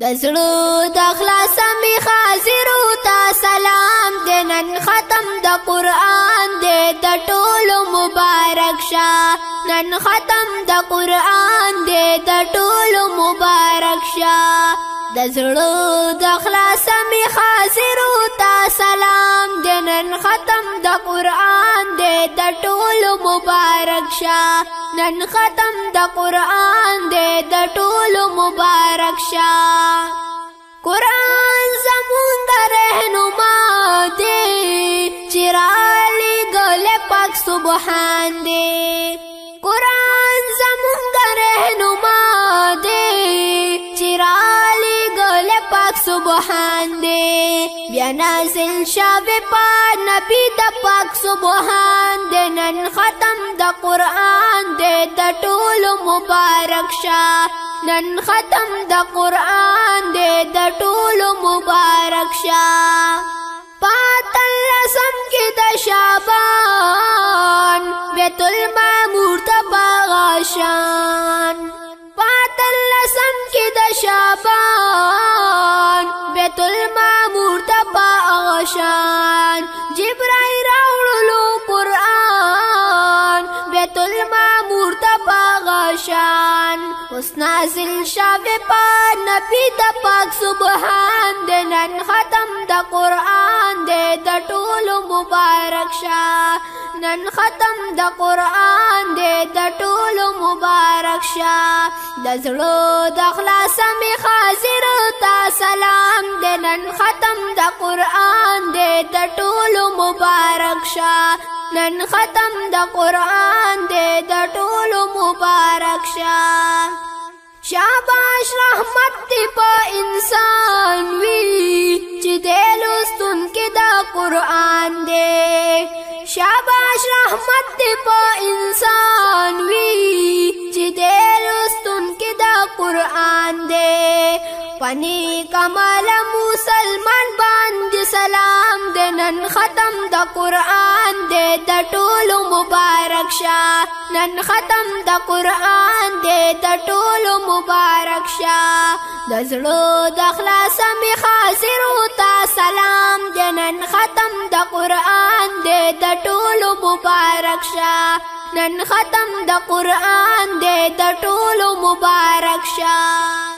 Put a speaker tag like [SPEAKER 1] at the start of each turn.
[SPEAKER 1] دزړو د اخلاص می حاضرو تا سلام دې نن ختم د قران دې د ټولو مبارک شه نن ختم د قران دې د ټولو مبارک شه دزړو د اخلاص می حاضرو تا سلام دې نن ختم د قران دې د ټولو مبارک شه نن ختم د قران دې د ټولو مبارک شه قرآن زمونږ رهنما دی چرالی گل پاک سبحان دی قرآن زمونږ رهنما دی چرالی گل پاک سبحان دی بیا نازل شوه پا نبی د پاک سبحان دی نن ختم د قرآن دی د ټولو مبارک شه نن ختم د قرآن دې د ټولو مبارک شه پاتلسم کې د شعبان بیت المعمور ته باغشان پاتلسم کې د شعبان بیت المعمور ته باغشان جبرائیل راوړلو قرآن بیت المعمور ته باغشان اوس نازل شوه پا نبی د پاک سبحان دې نن ختم د قرآن دې د ټولو مبارک شه نن ختم د قرآن دې د ټولو مبارک شه د زړه د اخلاص می حاضر تا سلام دې نن ختم د قرآن دې د ټولو مبارک شه نن ختم د قرآن دې د ټولو مبارک شه شاباش رحمت دی پا انسان وی چی دے لستن کی دا قرآن دے شاباش رحمت دی پا انسان وی چی دے لستن کی دا قرآن دے پنی کمال مسلمان باندې سلام دے نن ختم د قرآن دے د ټولو مبارک شه نن ختم د قرآن دے د ټولو مبارک شه د زړه د اخلاص می حاضر تا سلام دے نن ختم د قرآن دے د ټولو مبارک شه نن ختم د قرآن دے د ټولو مبارک شه